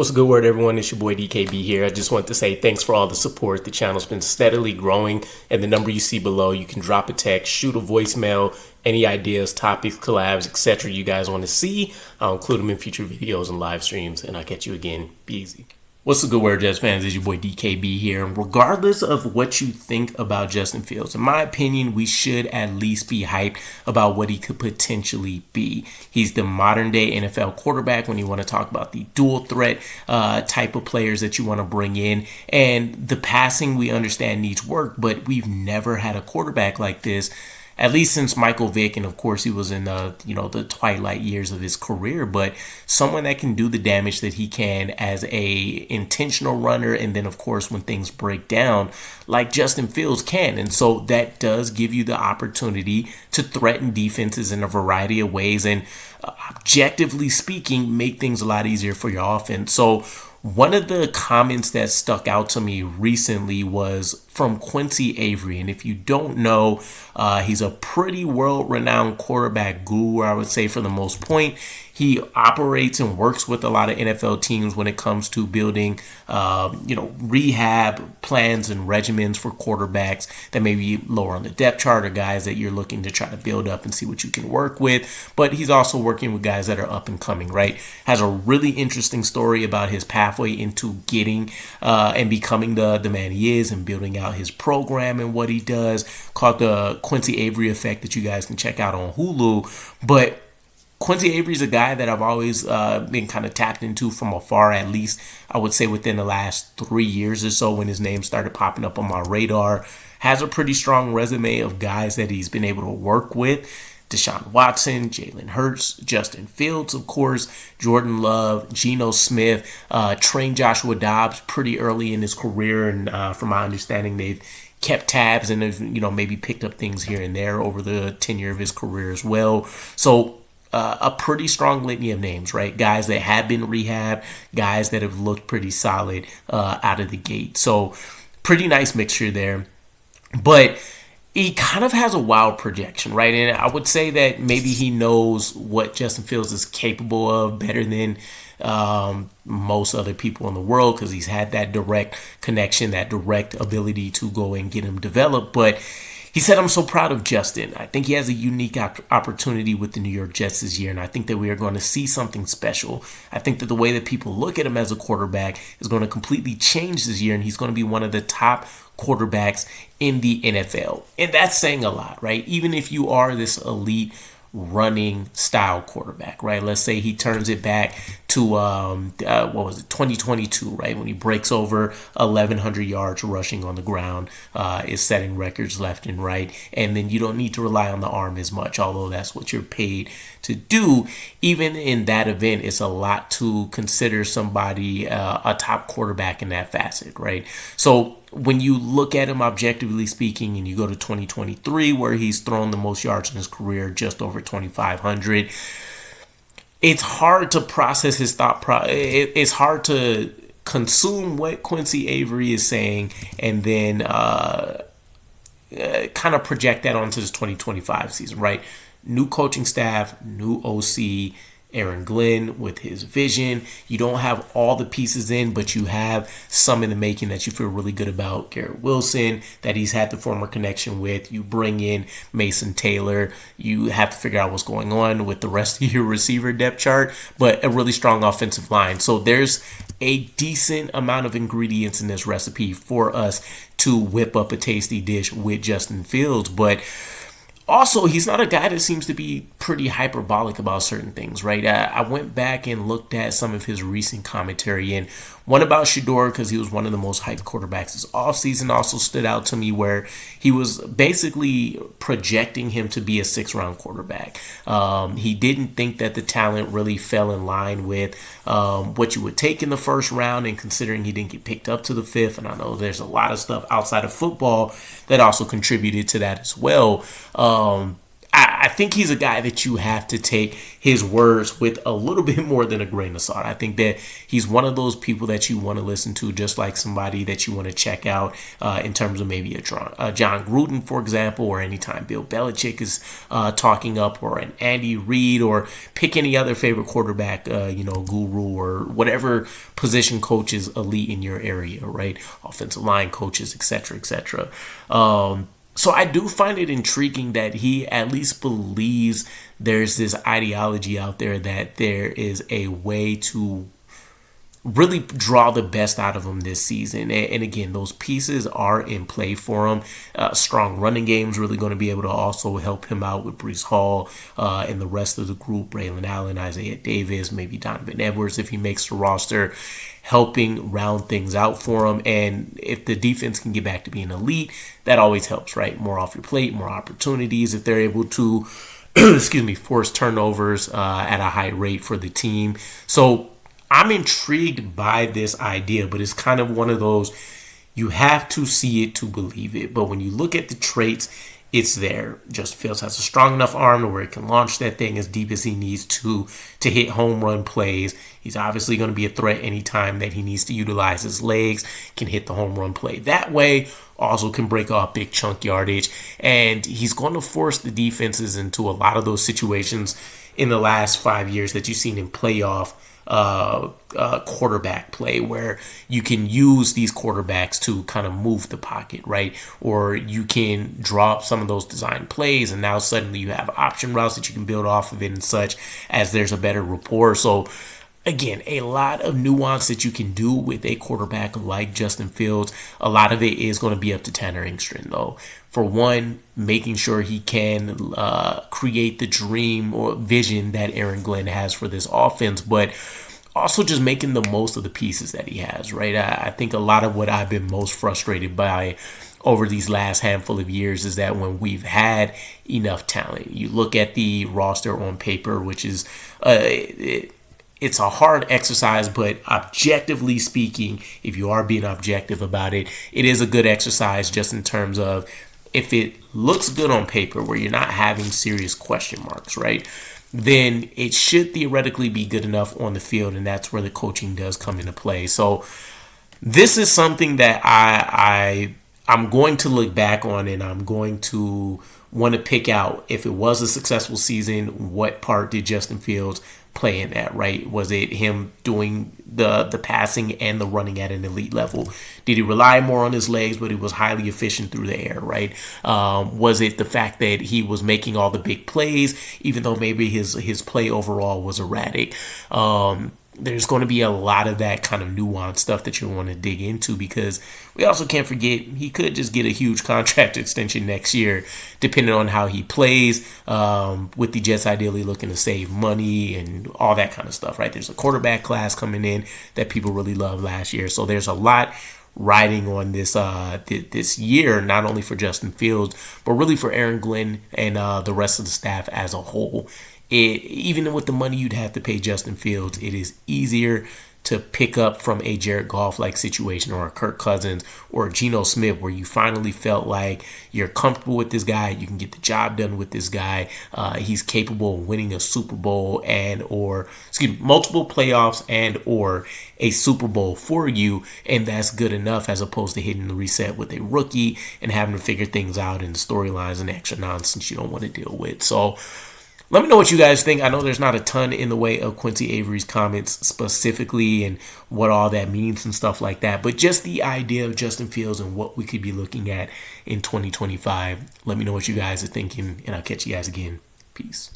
What's a good word, everyone? It's your boy DKB here. I just want to say thanks for all the support. The channel's been steadily growing, and the number you see below, you can drop a text, shoot a voicemail, any ideas, topics, collabs, etc. you guys want to see. I'll include them in future videos and live streams, and I'll catch you again. Be easy. What's the good word, Jets fans? It's your boy DKB here. And regardless of what you think about Justin Fields, in my opinion, we should at least be hyped about what he could potentially be. He's the modern day NFL quarterback when you want to talk about the dual threat type of players that you want to bring in. And the passing, we understand, needs work, but we've never had a quarterback like this, at least since Michael Vick, and of course he was in the twilight years of his career, but someone that can do the damage that he can as a intentional runner, and then of course when things break down, like Justin Fields can. And so that does give you the opportunity to threaten defenses in a variety of ways, and objectively speaking, make things a lot easier for your offense. So one of the comments that stuck out to me recently was from Quincy Avery. And if you don't know, he's a pretty world-renowned quarterback guru, I would say, for the most point. He operates and works with a lot of NFL teams when it comes to building, rehab plans and regimens for quarterbacks that may be lower on the depth chart, or guys that you're looking to try to build up and see what you can work with. But he's also working with guys that are up and coming, right? Has a really interesting story about his pathway into getting and becoming the man he is, and building out his program and what he does, called the Quincy Avery effect, that you guys can check out on Hulu. But Quincy Avery is a guy that I've always been kind of tapped into from afar, at least I would say within the last 3 years or so, when his name started popping up on my radar. Has a pretty strong resume of guys that he's been able to work with. Deshaun Watson, Jalen Hurts, Justin Fields, of course, Jordan Love, Geno Smith, trained Joshua Dobbs pretty early in his career, and from my understanding, they've kept tabs and have, maybe picked up things here and there over the tenure of his career as well. So a pretty strong litany of names, right? Guys that have been rehab, guys that have looked pretty solid out of the gate. So pretty nice mixture there. But he kind of has a wild projection, right? And I would say that maybe he knows what Justin Fields is capable of better than most other people in the world, because he's had that direct connection, that direct ability to go and get him developed. But he said, "I'm so proud of Justin. I think he has a unique opportunity with the New York Jets this year, and I think that we are going to see something special. I think that the way that people look at him as a quarterback is going to completely change this year, and he's going to be one of the top quarterbacks in the NFL." And that's saying a lot, right? Even if you are this elite running style quarterback, right? Let's say he turns it back to 2022, right? When he breaks over 1,100 yards rushing on the ground, is setting records left and right, and then you don't need to rely on the arm as much, although that's what you're paid to do. Even in that event, it's a lot to consider somebody a top quarterback in that facet, right? So when you look at him objectively speaking, and you go to 2023, where he's thrown the most yards in his career, just over 2,500, it's hard to process his thought it's hard to consume what Quincy Avery is saying, and then kind of project that onto this 2025 season, right? New coaching staff, new OC, Aaron Glenn with his vision. You don't have all the pieces in, but you have some in the making that you feel really good about. Garrett Wilson, that he's had the former connection with. You bring in Mason Taylor. You have to figure out what's going on with the rest of your receiver depth chart, but a really strong offensive line. So there's a decent amount of ingredients in this recipe for us to whip up a tasty dish with Justin Fields. But also, he's not a guy that seems to be pretty hyperbolic about certain things, right? I went back and looked at some of his recent commentary, and one about Shedeur, because he was one of the most hyped quarterbacks this offseason, also stood out to me, where he was basically projecting him to be a 6th-round quarterback. He didn't think that the talent really fell in line with what you would take in the 1st round, and considering he didn't get picked up to the 5th, and I know there's a lot of stuff outside of football that also contributed to that as well. I think he's a guy that you have to take his words with a little bit more than a grain of salt. I think that he's one of those people that you want to listen to, just like somebody that you want to check out in terms of maybe a John Gruden, for example, or anytime Bill Belichick is talking up, or an Andy Reid, or pick any other favorite quarterback, guru, or whatever position coach is elite in your area, right? Offensive line coaches, etc., etc. So I do find it intriguing that he at least believes there's this ideology out there that there is a way to really draw the best out of him this season. And again, those pieces are in play for him. Strong running game is really going to be able to also help him out with Breece Hall and the rest of the group, Braylon Allen, Isaiah Davis, maybe Donovan Edwards if he makes the roster, helping round things out for him. And if the defense can get back to being elite, that always helps, right? More off your plate, more opportunities if they're able to, force turnovers at a high rate for the team. So I'm intrigued by this idea, but it's kind of one of those, you have to see it to believe it. But when you look at the traits, it's there. Justin Fields has a strong enough arm to where it can launch that thing as deep as he needs to hit home run plays. He's obviously going to be a threat anytime that he needs to utilize his legs, can hit the home run play that way, also can break off big chunk yardage. And he's going to force the defenses into a lot of those situations in the last 5 years that you've seen in playoff quarterback play, where you can use these quarterbacks to kind of move the pocket, right? Or you can drop some of those design plays, and now suddenly you have option routes that you can build off of it and such, as there's a better rapport. So again, a lot of nuance that you can do with a quarterback like Justin Fields. A lot of it is going to be up to Tanner Engstrand, though. For one, making sure he can create the dream or vision that Aaron Glenn has for this offense, but also just making the most of the pieces that he has, right? I think a lot of what I've been most frustrated by over these last handful of years is that when we've had enough talent, you look at the roster on paper, which is it's a hard exercise, but objectively speaking, if you are being objective about it, it is a good exercise just in terms of if it looks good on paper where you're not having serious question marks, right? Then it should theoretically be good enough on the field, and that's where the coaching does come into play. So this is something that I'm going to look back on, and I'm going to want to pick out, if it was a successful season, what part did Justin Fields play in that, right? Was it him doing the passing and the running at an elite level? Did he rely more on his legs, but he was highly efficient through the air, right? Was it the fact that he was making all the big plays, even though maybe his play overall was erratic? There's going to be a lot of that kind of nuanced stuff that you want to dig into, because we also can't forget he could just get a huge contract extension next year, depending on how he plays, with the Jets ideally looking to save money and all that kind of stuff, right? There's a quarterback class coming in that people really loved last year. So there's a lot riding on this this year, not only for Justin Fields, but really for Aaron Glenn and the rest of the staff as a whole. Even with the money you'd have to pay Justin Fields, it is easier to pick up from a Jared Goff-like situation, or a Kirk Cousins, or a Geno Smith, where you finally felt like you're comfortable with this guy, you can get the job done with this guy, he's capable of winning a Super Bowl multiple playoffs and or a Super Bowl for you, and that's good enough, as opposed to hitting the reset with a rookie and having to figure things out and storylines and extra nonsense you don't want to deal with. So let me know what you guys think. I know there's not a ton in the way of Quincy Avery's comments specifically and what all that means and stuff like that, but just the idea of Justin Fields and what we could be looking at in 2025. Let me know what you guys are thinking, and I'll catch you guys again. Peace.